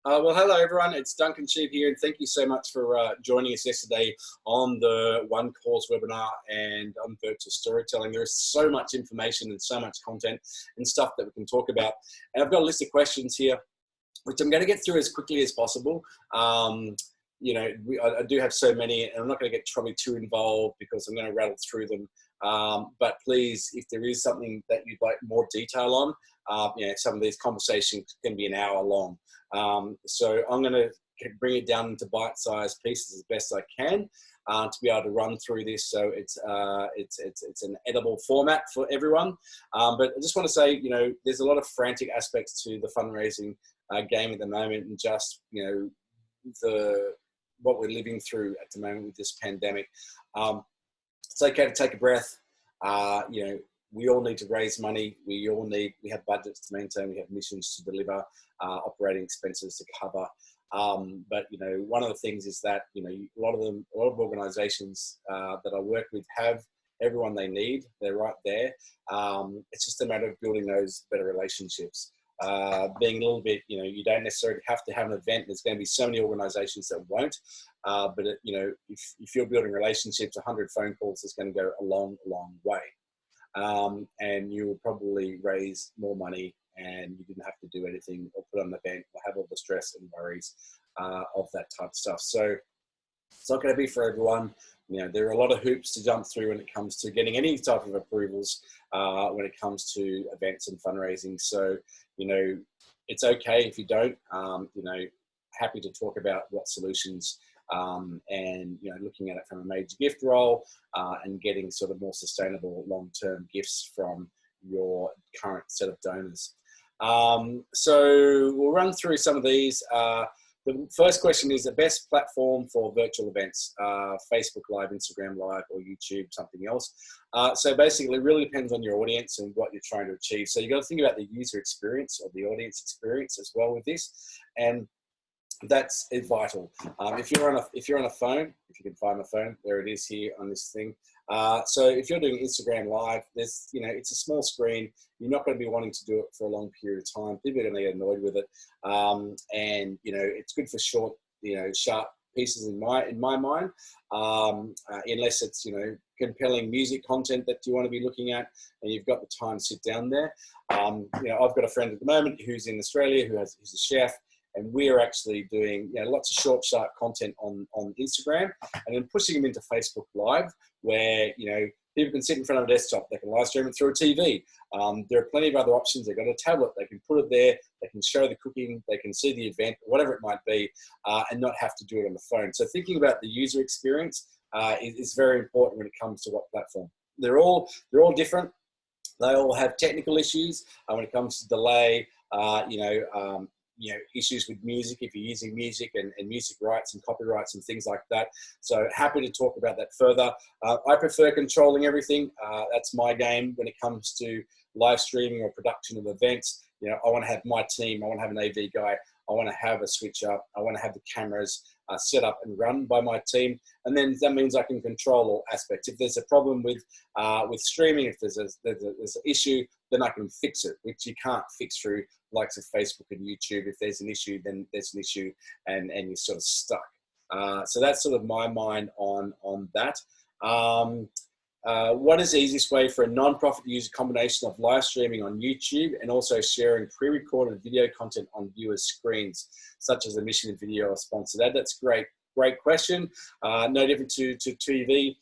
Well, hello everyone. It's Duncan Schieb here, and thank you so much for joining us yesterday on the One Course webinar and on virtual storytelling. There is so much information and so much content and stuff that we can talk about. And I've got a list of questions here, which I'm going to get through as quickly as possible. You know, I do have so many, and I'm not going to get probably too involved because I'm going to rattle through them. But please, if there is something that you'd like more detail on, you know, some of these conversations can be an hour long. So I'm going to bring it down into bite-sized pieces as best I can to be able to run through this. So it's an edible format for everyone. But I just want to say, you know, there's a lot of frantic aspects to the fundraising game at the moment, and just, you know, what we're living through at the moment with this pandemic. It's okay to take a breath. You know, we all need to raise money. We have budgets to maintain. We have missions to deliver, operating expenses to cover. But, you know, one of the things is that, you know, a lot of organizations that I work with have everyone they need. They're right there. It's just a matter of building those better relationships. Being a little bit, you know, you don't necessarily have to have an event. There's going to be so many organizations that won't. But, you know, if you're building relationships, 100 phone calls is going to go a long, long way. And you will probably raise more money, and you didn't have to do anything or put on an event or have all the stress and worries of that type of stuff. So it's not going to be for everyone. You know, there are a lot of hoops to jump through when it comes to getting any type of approvals when it comes to events and fundraising. So, you know, it's okay if you don't. You know, happy to talk about what solutions and, you know, looking at it from a major gift role and getting sort of more sustainable long-term gifts from your current set of donors. So we'll run through some of these. The first question is the best platform for virtual events, Facebook Live, Instagram Live, or YouTube, something else. So basically it really depends on your audience and what you're trying to achieve. So you've got to think about the user experience or the audience experience as well with this. And that's vital. If you're on a phone, if you can find my phone, there it is here on this thing. So if you're doing Instagram Live, there's, you know, it's a small screen. You're not going to be wanting to do it for a long period of time. People are going to get annoyed with it, and, you know, it's good for short, you know, sharp pieces in my mind, unless it's, you know, compelling music content that you want to be looking at, and you've got the time to sit down there. You know, I've got a friend at the moment who's in Australia who's a chef. And we're actually doing, you know, lots of short, sharp content on Instagram, and then pushing them into Facebook Live, where, you know, people can sit in front of a desktop. They can live stream it through a TV. There are plenty of other options. They've got a tablet. They can put it there. They can show the cooking. They can see the event, whatever it might be, and not have to do it on the phone. So thinking about the user experience is very important when it comes to what platform. They're all different. They all have technical issues when it comes to delay. You know, issues with music, if you're using music and music rights and copyrights and things like that. So happy to talk about that further. I prefer controlling everything. That's my game when it comes to live streaming or production of events. You know, I want to have my team. I want to have an AV guy. I want to have a switch up. I want to have the cameras set up and run by my team. And then that means I can control all aspects. If there's a problem with streaming, if there's an issue, then I can fix it, which you can't fix through likes of Facebook and YouTube. If there's an issue, then there's an issue, and you're sort of stuck. So that's sort of my mind on that. What is the easiest way for a non-profit to use a combination of live streaming on YouTube and also sharing pre-recorded video content on viewers' screens, such as a mission video or sponsored ad? That's a great question. No different to TV.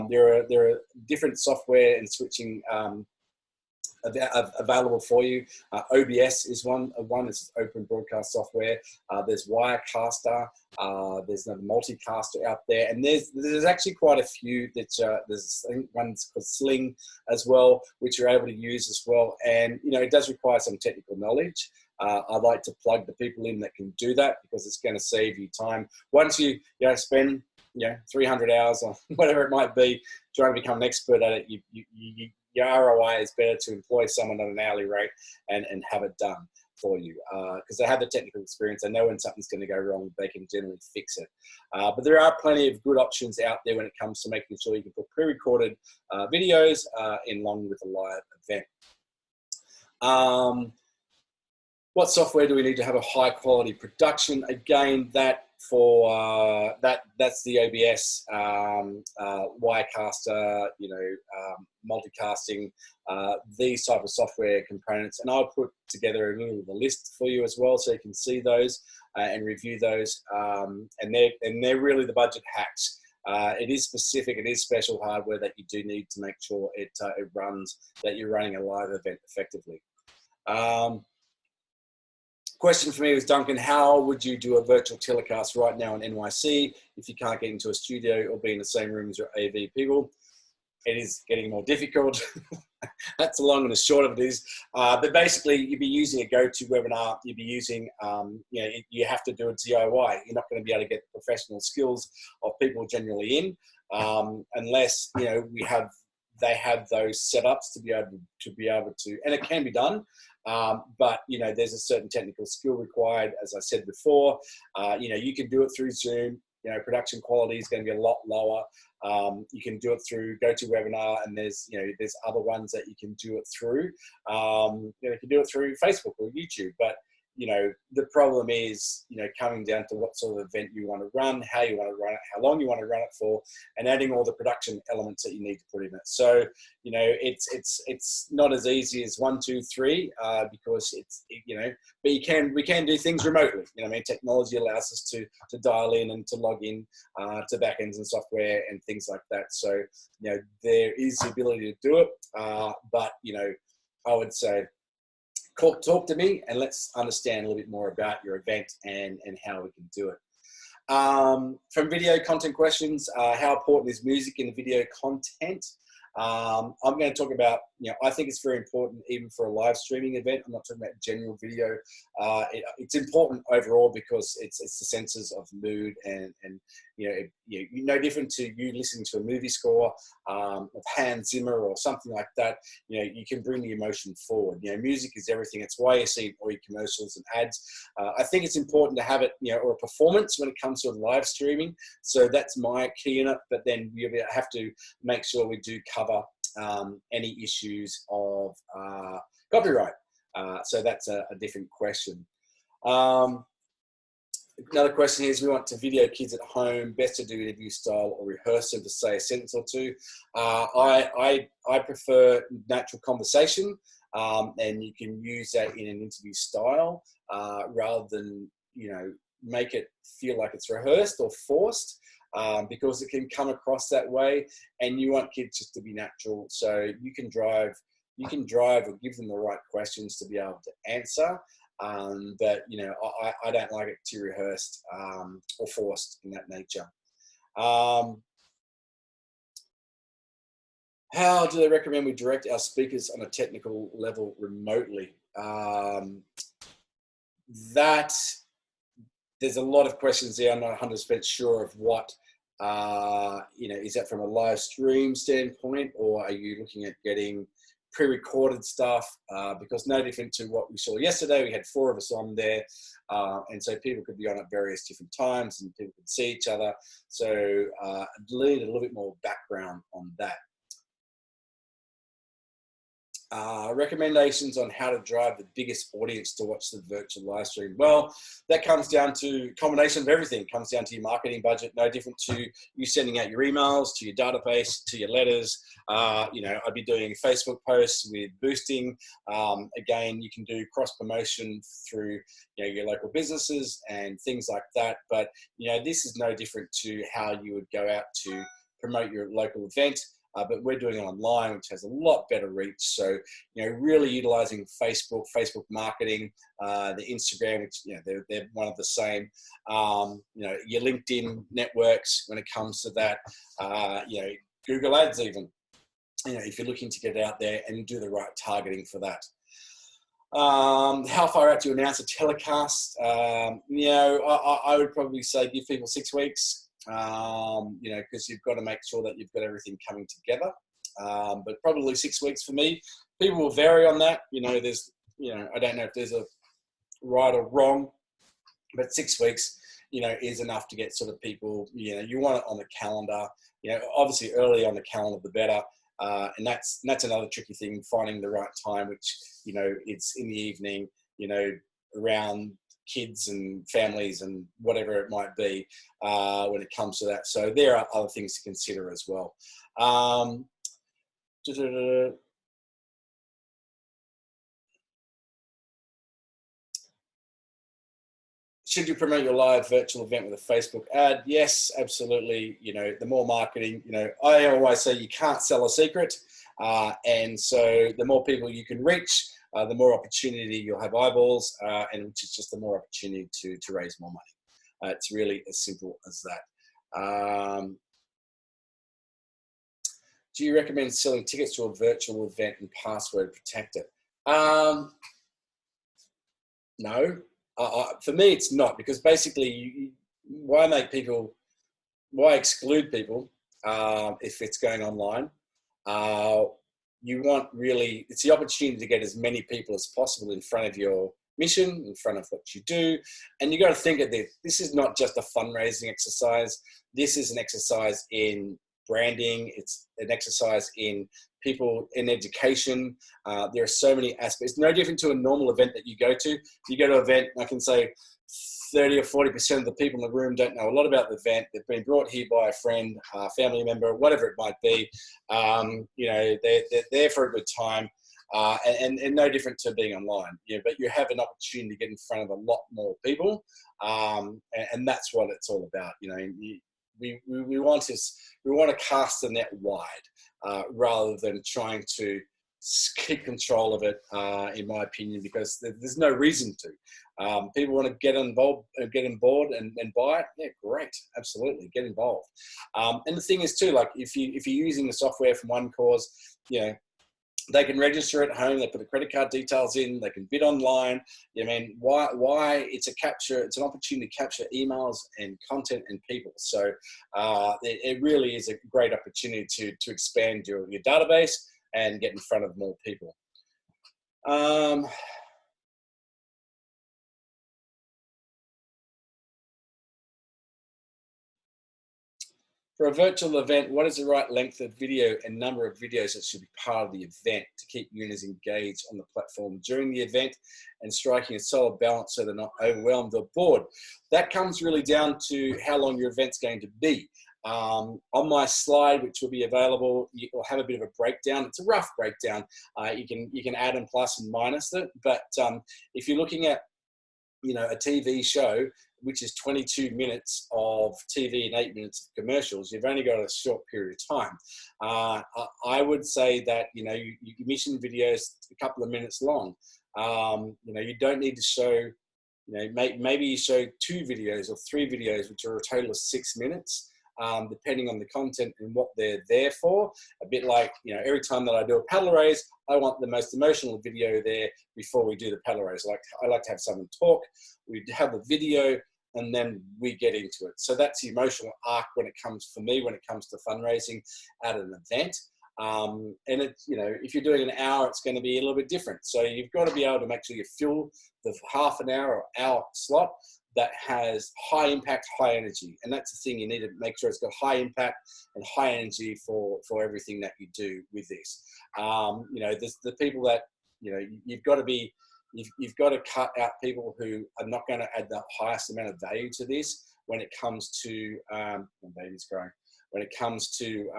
There are different software and switching available for you. OBS is one. It's open broadcast software. There's Wirecaster. There's another multicaster out there, and there's actually quite a few that there's, I think, one's called Sling as well, which you're able to use as well. And, you know, it does require some technical knowledge. I like to plug the people in that can do that, because it's going to save you time. Once you spend 300 hours on whatever it might be trying to become an expert at it, your ROI is better to employ someone on an hourly rate and have it done for you, because they have the technical experience. They know when something's going to go wrong, they can generally fix it. But there are plenty of good options out there when it comes to making sure you can put pre-recorded videos in along with a live event. What software do we need to have a high quality production? Again, that's the OBS, Wirecaster, multicasting, these type of software components. And I'll put together a little list for you as well, so you can see those and review those. And they're really the budget hacks. It is specific, it is special hardware that you do need to make sure it runs, that you're running a live event effectively. Question for me was, Duncan, how would you do a virtual telecast right now in NYC if you can't get into a studio or be in the same room as your AV people? It is getting more difficult. That's the long and the short of it is. But basically, you'd be using a GoToWebinar. You'd be using, you have to do a DIY. You're not going to be able to get the professional skills of people generally in, unless they have those setups to be able to, and it can be done. But there's a certain technical skill required, as I said before. You can do it through Zoom. Production quality is going to be a lot lower. You can do it through GoToWebinar, and there's other ones that you can do it through. You can do it through Facebook or YouTube, but the problem is, coming down to what sort of event you want to run, how you want to run it, how long you want to run it for, and adding all the production elements that you need to put in it. So, it's not as easy as 1, 2, 3, because but we can do things remotely. Technology allows us to dial in and to log in to backends and software and things like that. So, there is the ability to do it, but I would say, talk to me and let's understand a little bit more about your event and how we can do it. From video content questions, how important is music in the video content? I'm going to talk about, I think it's very important even for a live streaming event. I'm not talking about general video. It's important overall because it's the senses of mood and no different to you listening to a movie score of Hans Zimmer or something like that. You can bring the emotion forward. Music is everything. It's why you see all your commercials and ads. I think it's important to have it, or a performance when it comes to live streaming. So that's my key in it. But then we have to make sure we do cover any issues of copyright. So that's a different question. Another question is, we want to video kids at home, best to do interview style or rehearse them to say a sentence or two. I prefer natural conversation, and you can use that in an interview style rather than, make it feel like it's rehearsed or forced, because it can come across that way, and you want kids just to be natural. So you can drive or give them the right questions to be able to answer. But I don't like it too rehearsed or forced in that nature. How do they recommend we direct our speakers on a technical level remotely? There's a lot of questions there. I'm not 100% sure of what, is that from a live stream standpoint, or are you looking at getting pre-recorded stuff? Because no different to what we saw yesterday, we had 4 of us on there, and so people could be on at various different times and people could see each other. So I'd need a little bit more background on that. Recommendations on how to drive the biggest audience to watch the virtual live stream. Well, that comes down to a combination of everything. It comes down to your marketing budget, no different to you sending out your emails, to your database, to your letters. I'd be doing Facebook posts with boosting. Again, you can do cross promotion through your local businesses and things like that. But this is no different to how you would go out to promote your local event. But we're doing it online, which has a lot better reach. So, really utilizing Facebook marketing, the Instagram, which, they're one of the same, your LinkedIn networks when it comes to that, Google Ads even, if you're looking to get out there and do the right targeting for that. How far out do you announce a telecast? I would probably say give people 6 weeks. Because you've got to make sure that you've got everything coming together. But probably 6 weeks for me. People will vary on that. There's, I don't know if there's a right or wrong, but 6 weeks, is enough to get sort of people, you want it on the calendar. Obviously early on the calendar, the better. And that's another tricky thing, finding the right time, which, it's in the evening, around kids and families and whatever it might be when it comes to that. So there are other things to consider as well. Should you promote your live virtual event with a Facebook ad? Yes, absolutely. You know, the more marketing, you know, I always say you can't sell a secret. And so the more people you can reach, the more opportunity you'll have eyeballs, and which is just the more opportunity to raise more money. It's really as simple as that. Do you recommend selling tickets to a virtual event and password protect it? No. For me, it's not, because basically, why exclude people if it's going online? You want really, it's the opportunity to get as many people as possible in front of your mission, in front of what you do. And you got to think of this. This is not just a fundraising exercise. This is an exercise in branding. It's an exercise in people in education. There are so many aspects. No different to a normal event that you go to. If you go to an event, I can say 30 or 40% of the people in the room don't know a lot about the event. They've been brought here by a friend, family member, whatever it might be. You know, they're there for a good time. And no different to being online, but you have an opportunity to get in front of a lot more people. And that's what it's all about. You know, we want to cast the net wide, rather than trying to keep control of it, in my opinion, because there's no reason to. People want to get involved, get on board and buy it. Yeah, great, absolutely, get involved. And the thing is too, like if you're using the software from One Cause, you know, they can register at home. They put the credit card details in. They can bid online. I mean, why? It's an opportunity to capture emails and content and people. So it really is a great opportunity to expand your database and get in front of more people. For a virtual event, what is the right length of video and number of videos that should be part of the event to keep users engaged on the platform during the event and striking a solid balance so they're not overwhelmed or bored? That comes really down to how long your event's going to be. On my slide, which will be available, you'll have a bit of a breakdown. It's a rough breakdown. You can add and plus and minus it. But if you're looking at, you know, a TV show, which is 22 minutes of TV and 8 minutes of commercials, you've only got a short period of time. I would say that, you know, you commission videos a couple of minutes long. You know, you don't need to show, you know, maybe you show 2 videos or 3 videos, which are a total of 6 minutes. Depending on the content and what they're there for. A bit like, you know, every time that I do a paddle raise, I want the most emotional video there before we do the paddle raise. I like to have someone talk, we have the video, and then we get into it. So that's the emotional arc when it comes to fundraising at an event. And it's, you know, if you're doing an hour, it's going to be a little bit different. So you've got to be able to make sure you fill the half an hour or hour slot that has high impact, high energy. And that's the thing, you need to make sure it's got high impact and high energy for everything that you do with this. You know, the people that, you know, you've got to cut out people who are not going to add the highest amount of value to this when it comes to, my baby's growing, when it comes to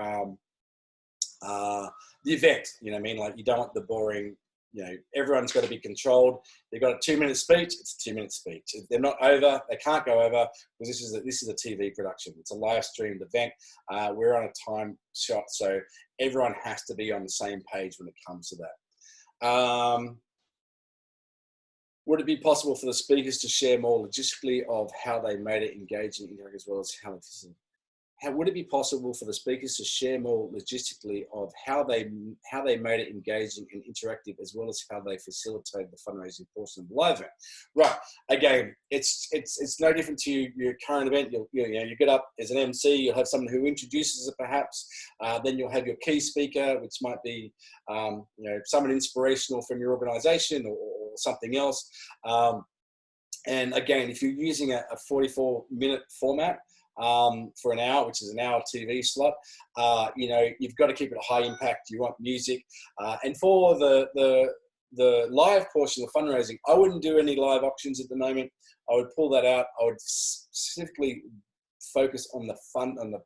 the event, you know what I mean? Like, you don't want the boring, you know, everyone's got to be controlled. They've got a 2-minute speech, it's a 2-minute speech. If they're not over, they can't go over, because this is a TV production. It's a live streamed event. We're on a time shot, so everyone has to be on the same page when it comes to that. Would it be possible for the speakers to share more logistically of how they made it engaging, interactive, as well as how it's... would it be possible for the speakers to share more logistically of how they made it engaging and interactive, as well as how they facilitated the fundraising portion of the live event? Right. Again, it's no different to your current event. You get up as an MC, you'll have someone who introduces it perhaps. Then you'll have your key speaker, which might be you know, someone inspirational from your organisation or something else. And again, if you're using a 44-minute format, for an hour, which is an hour TV slot, you know, you've got to keep it high impact. You want music, and for the the live portion of fundraising, I wouldn't do any live auctions at the moment. I would pull that out. I would specifically focus on the fund, on the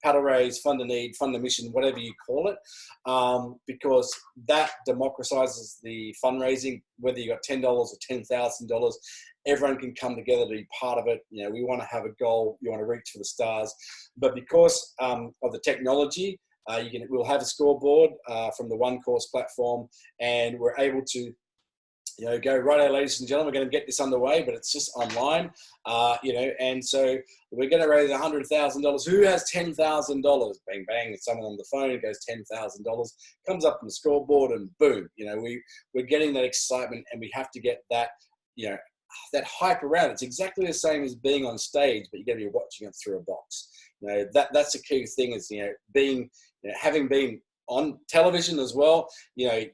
paddle raise, fund a need, fund a mission, whatever you call it, because that democratizes the fundraising. Whether you got $10 or $10,000, everyone can come together to be part of it. You know, we want to have a goal, you want to reach for the stars, but because of the technology, we'll have a scoreboard from the One Course platform, and we're able to, you know, go, righto, ladies and gentlemen, we're going to get this underway, but it's just online, you know, and so we're going to raise $100,000. Who has $10,000? Bang, bang, someone on the phone goes $10,000, comes up on the scoreboard, and boom, you know, we're getting that excitement, and we have to get that, you know, that hype around. It's exactly the same as being on stage, but you're going to be watching it through a box. You know, that's a key thing is, you know, having been on television as well, you know,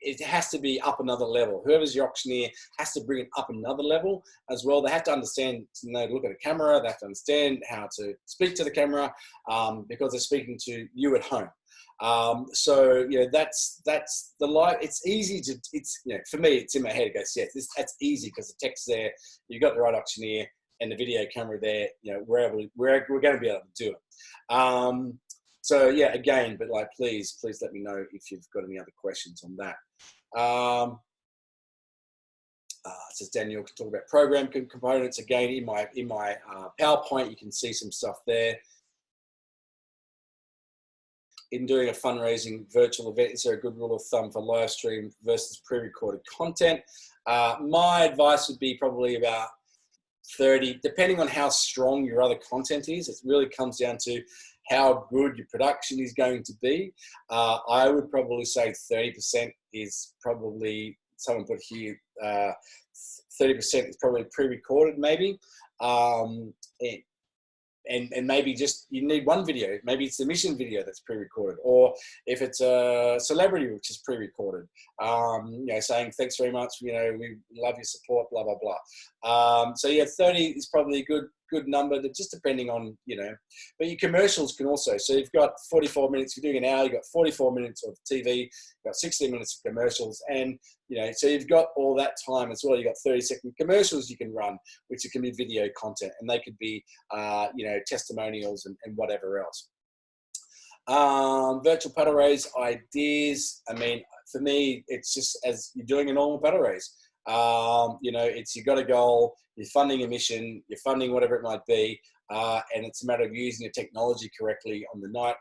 it has to be up another level. Whoever's your auctioneer has to bring it up another level as well. They have to understand, to know, to look at a camera. They have to understand how to speak to the camera because they're speaking to you at home. So, you know, that's the live. It's easy to, it's, you know, for me, it's in my head. It goes, yes, that's easy because the text there, you've got the right auctioneer and the video camera there. You know, we're going to be able to do it. So yeah, again, but like, please let me know if you've got any other questions on that. It says Daniel can talk about program components. Again, in my PowerPoint, you can see some stuff there. In doing a fundraising virtual event, is there a good rule of thumb for live stream versus pre-recorded content? My advice would be probably about 30, depending on how strong your other content is. It really comes down to how good your production is going to be. I would probably say 30% is probably, someone put here, 30% is probably pre-recorded maybe. And maybe just, you need one video. Maybe it's the mission video that's pre-recorded, or if it's a celebrity which is pre-recorded, you know, saying thanks very much, you know, we love your support, blah, blah, blah. So yeah, 30 is probably a good number, just depending on, you know, but your commercials can also, so you've got 44 minutes, you're doing an hour, you've got 44 minutes of TV, you've got 16 minutes of commercials, and, you know, so you've got all that time as well. You've got 30-second commercials you can run, which can be video content, and they could be, you know, testimonials and whatever else. Virtual paddle raise ideas. I mean, for me, it's just as you're doing a normal paddle raise. You know, it's, you've got a goal, you're funding a mission, you're funding whatever it might be, and it's a matter of using your technology correctly on the night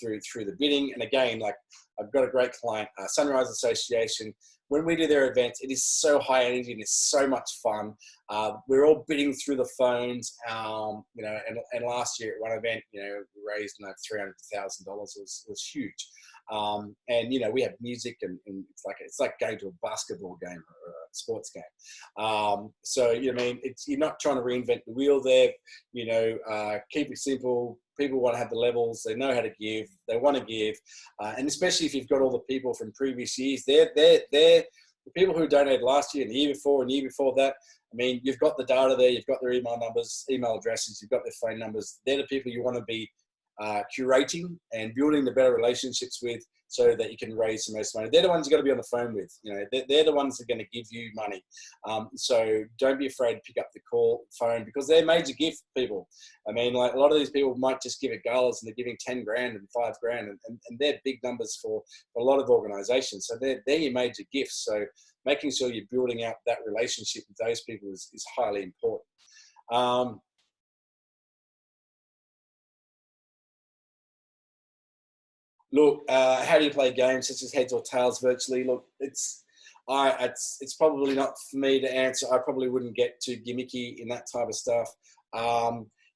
through the bidding. And again, like, I've got a great client, Sunrise Association. When we do their events, it is so high energy and it's so much fun. We're all bidding through the phones, you know, and last year at one event, you know, we raised like $300,000. It was huge. And, you know, we have music and it's like going to a basketball game or a sports game. So, you know, I mean, you're not trying to reinvent the wheel there, you know, keep it simple. People want to have the levels, they know how to give, they want to give. And especially if you've got all the people from previous years, they're the people who donated last year and the year before and the year before that. I mean, you've got the data there, you've got their email numbers, email addresses, you've got their phone numbers. They're the people you want to be curating and building the better relationships with, so that you can raise the most money. They're the ones you've got to be on the phone with. You know, they're the ones that are going to give you money. So don't be afraid to pick up the phone, because they're major gift people. I mean, like, a lot of these people might just give at galas and they're giving 10 grand and 5 grand, and they're big numbers for a lot of organizations. So they're your major gifts. So making sure you're building out that relationship with those people is highly important. Look, how do you play games such as heads or tails virtually? Look, it's probably not for me to answer. I probably wouldn't get too gimmicky in that type of stuff.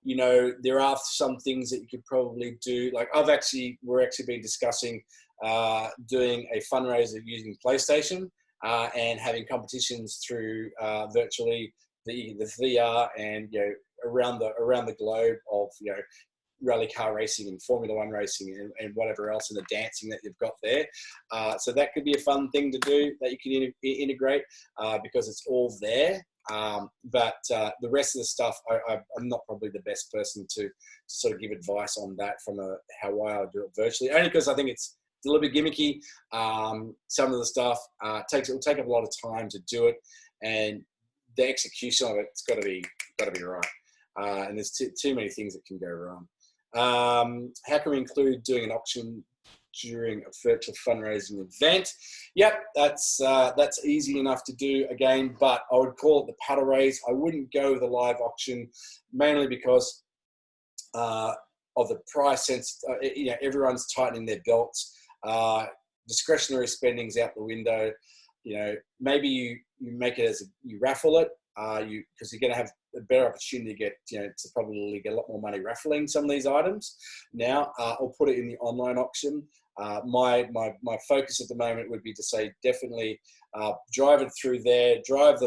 You know, there are some things that you could probably do. Like, we're actually been discussing doing a fundraiser using PlayStation and having competitions through virtually the VR, and, you know, around the globe of, you know, rally car racing and Formula One racing and whatever else, and the dancing that you've got there. So that could be a fun thing to do that you can integrate because it's all there. But the rest of the stuff, I'm not probably the best person to sort of give advice on that from how I do it virtually, only because I think it's It's a little bit gimmicky. Some of the stuff will take up a lot of time to do it, and the execution of it's got to be right. And there's too many things that can go wrong. How can we include doing an auction during a virtual fundraising event? Yep, that's easy enough to do again, but I would call it the paddle raise. I wouldn't go with a live auction, mainly because of the price sense. Everyone's tightening their belts. Discretionary spending's out the window. Maybe you make it as you raffle it, because you're going to have a better opportunity to get, to probably get a lot more money raffling some of these items. Now, I'll put it in the online auction. My focus at the moment would be to say definitely drive it through there, drive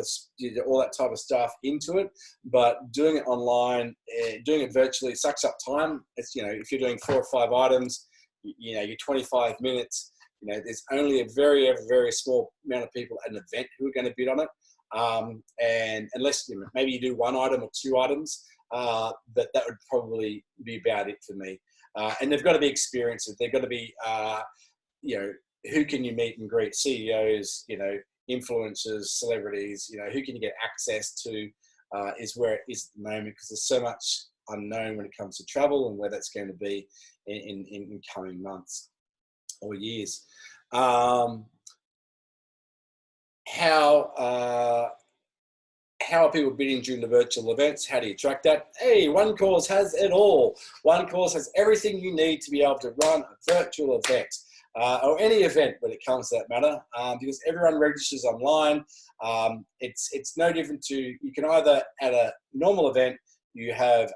all that type of stuff into it. But doing it online, doing it virtually, sucks up time. It's if you're doing 4 or 5 items, you're 25 minutes. There's only a very, very small amount of people at an event who are going to bid on it. And unless maybe you do 1 item or 2 items, that would probably be about it for me. And they've got to be experienced. They've got to be, who can you meet and greet? CEOs, influencers, celebrities, who can you get access to, is where it is at the moment, because there's so much unknown when it comes to travel and where that's going to be in coming months or years. How are people bidding during the virtual events? How do you track that? Hey, One Cause has it all. One Cause has everything you need to be able to run a virtual event, or any event when it comes to that matter, because everyone registers online. It's no different to, you can either, at a normal event, you have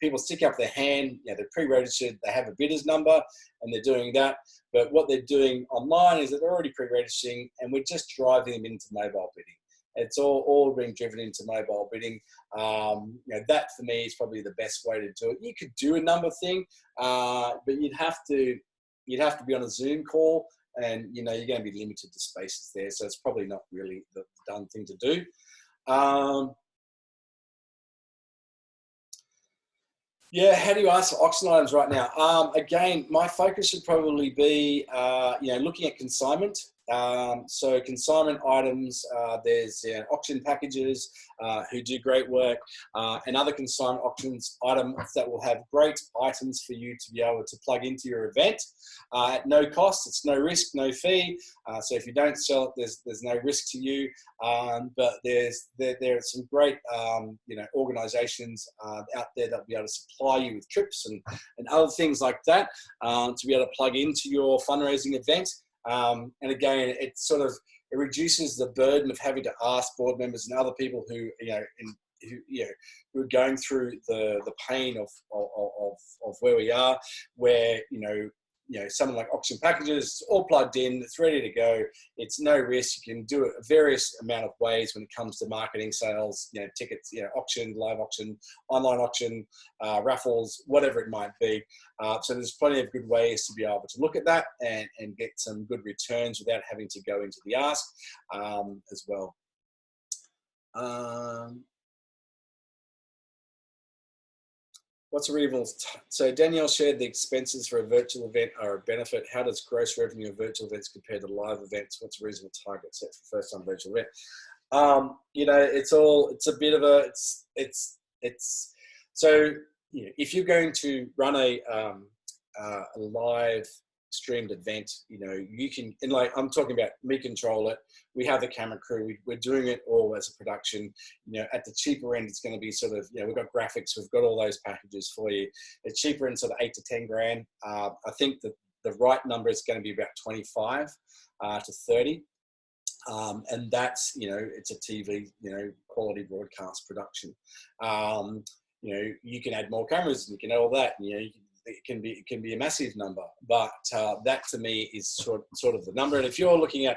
people stick up their hand, they're pre-registered, they have a bidder's number, and they're doing that. But what they're doing online is that they're already pre-registering, and we're just driving them into mobile bidding. It's all being driven into mobile bidding. That for me is probably the best way to do it. You could do a number thing, but you'd have to be on a Zoom call, and you're going to be limited to spaces there. So it's probably not really the done thing to do. How do you ask for auction items right now? Again, my focus should probably be, looking at consignment. So consignment items, there's auction packages who do great work, and other consignment auctions items that will have great items for you to be able to plug into your event at no cost. It's no risk, no fee. So if you don't sell it, there's no risk to you. But there are some great organisations out there that will be able to supply you with trips and other things like that to be able to plug into your fundraising event. And again, it reduces the burden of having to ask board members and other people who are going through the pain of where we are, where something like auction packages, it's all plugged in, it's ready to go. It's no risk. You can do it a various amount of ways when it comes to marketing, sales, tickets, auction, live auction, online auction, raffles, whatever it might be. So there's plenty of good ways to be able to look at that and get some good returns without having to go into the ask as well. What's a reasonable? So Danielle shared the expenses for a virtual event are a benefit. How does gross revenue of virtual events compare to live events? What's a reasonable target set for first time virtual event? So if you're going to run a live streamed event, you can, and like I'm talking about, me control it. We have the camera crew. We're doing it all as a production. At the cheaper end, it's going to be sort of, we've got graphics, we've got all those packages for you. It's cheaper in sort of 8 to 10 grand. I think that the right number is going to be about 25 to 30. And that's, it's a TV, quality broadcast production. You can add more cameras and you can add all that. It can be a massive number, but that to me is sort of the number. And if you're looking at,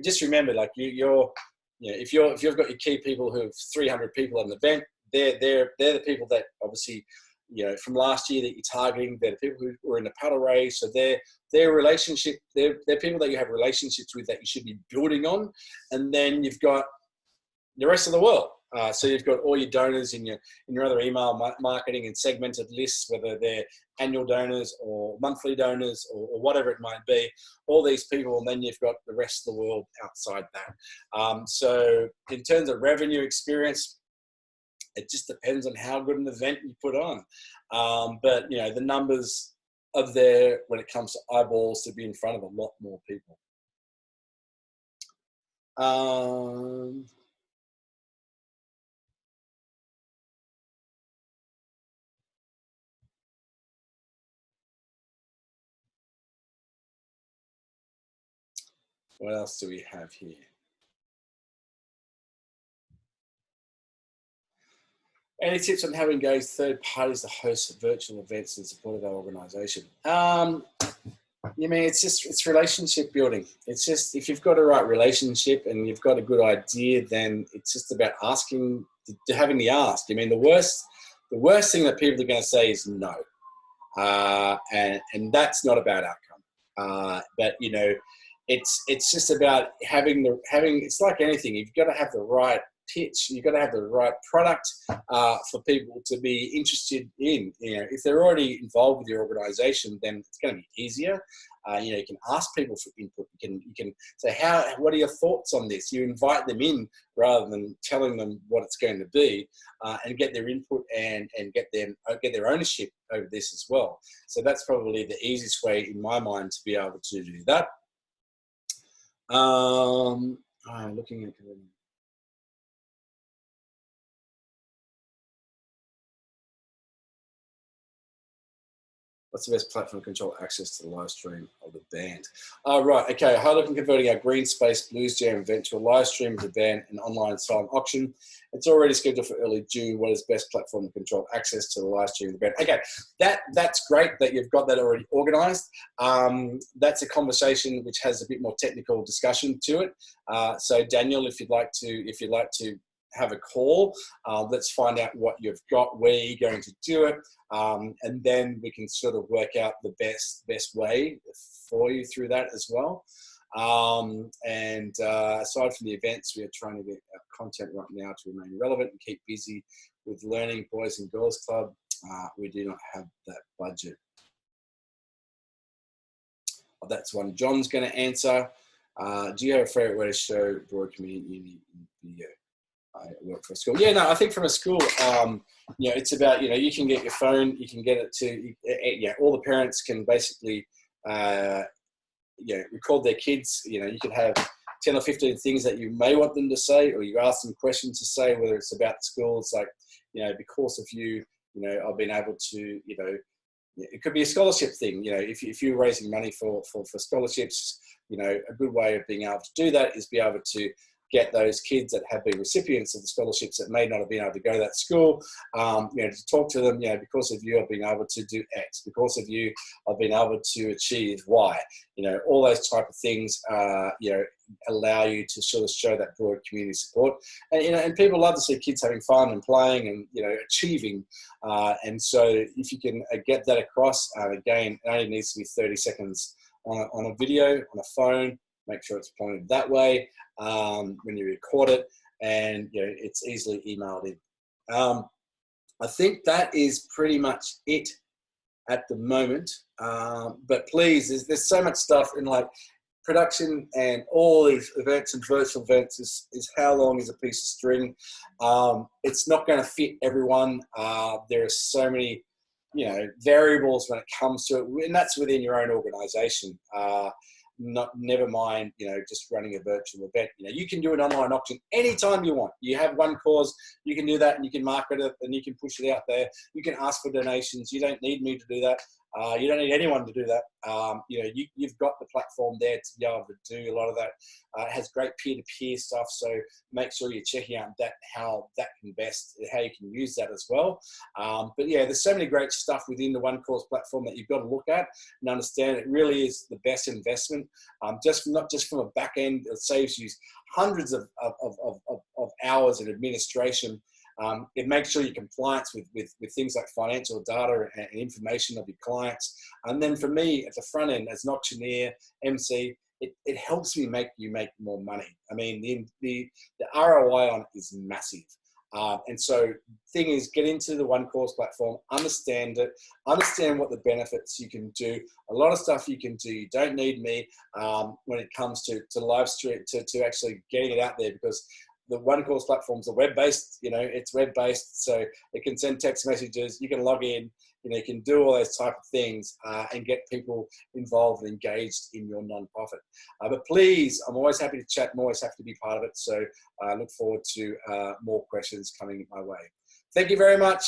just remember, like if you've got your key people who have 300 people at an event, they're the people that obviously, from last year that you're targeting. They're the people who were in the paddle race. So their relationship, they're people that you have relationships with that you should be building on. And then you've got the rest of the world. So you've got all your donors in your other email marketing and segmented lists, whether they're annual donors or monthly donors or whatever it might be, all these people, and then you've got the rest of the world outside that. So in terms of revenue experience, it just depends on how good an event you put on. But the numbers are there when it comes to eyeballs to be in front of a lot more people. What else do we have here? Any tips on how we engage third parties to host virtual events in support of our organisation? It's relationship building. It's just, if you've got a right relationship and you've got a good idea, then it's just about asking, having the ask. The worst thing that people are going to say is no, and that's not a bad outcome. But it's just about having. It's like anything. You've got to have the right pitch. You've got to have the right product for people to be interested in. If they're already involved with your organisation, then it's going to be easier. You can ask people for input. You can say, what are your thoughts on this? You invite them in rather than telling them what it's going to be, and get their input and get their ownership over this as well. So that's probably the easiest way in my mind to be able to do that. I'm looking at. What's the best platform to control access to the live stream of the band? Right, okay. How looking converting our Green Space Blues Jam event to a live stream of the band and online silent auction. It's already scheduled for early June. What is the best platform to control access to the live stream of the band? Okay, that's great that you've got that already organised. That's a conversation which has a bit more technical discussion to it. So Daniel, if you'd like to have a call, let's find out what you've got, where you're going to do it, and then we can sort of work out the best way for you through that as well. And aside from the events, we are trying to get our content right now to remain relevant and keep busy with learning Boys and Girls Club. We do not have that budget. Oh, that's one John's going to answer. Do you have a favourite way to show broad community in video? I work for a school. Yeah, no, I think from a school, it's about, you can get your phone, you can get it to, all the parents can basically, record their kids. You can have 10 or 15 things that you may want them to say, or you ask them questions to say, whether it's about the school. It's like, because of you, I've been able to, it could be a scholarship thing. If you're raising money for scholarships, a good way of being able to do that is be able to get those kids that have been recipients of the scholarships that may not have been able to go to that school, to talk to them, because of you I've been able to do X, because of you I've been able to achieve Y, all those type of things, allow you to sort of show that broad community support. And people love to see kids having fun and playing and, achieving. And so if you can get that across, again, it only needs to be 30 seconds on a video, on a phone. Make sure it's pointed that way when you record it, and it's easily emailed in. I think that is pretty much it at the moment. But please, there's so much stuff in like production and all these events and virtual events is how long is a piece of string. It's not going to fit everyone. There are so many variables when it comes to it, and that's within your own organization. Never mind, just running a virtual event. You can do an online auction anytime you want. You have one cause, you can do that, and you can market it, and you can push it out there. You can ask for donations. You don't need me to do that. You don't need anyone to do that. You've got the platform there to be able to do a lot of that. It has great peer-to-peer stuff, so make sure you're checking out how you can use that as well. But yeah, there's so many great stuff within the One Cause platform that you've got to look at and understand. It really is the best investment. Not just from a back end, it saves you hundreds of hours in administration. It makes sure you're compliant with things like financial data and information of your clients. And then for me, at the front end, as an auctioneer, MC, it helps me make more money. I mean, the ROI on it is massive. And so thing is, get into the One Course platform, understand it, understand what the benefits you can do. A lot of stuff you can do. You don't need me when it comes to live stream, to actually getting it out there, because the One Course platforms are web-based, it's web-based, so it can send text messages, you can log in, you can do all those type of things and get people involved and engaged in your nonprofit. But please, I'm always happy to chat, I'm always happy to be part of it, so I look forward to more questions coming my way. Thank you very much.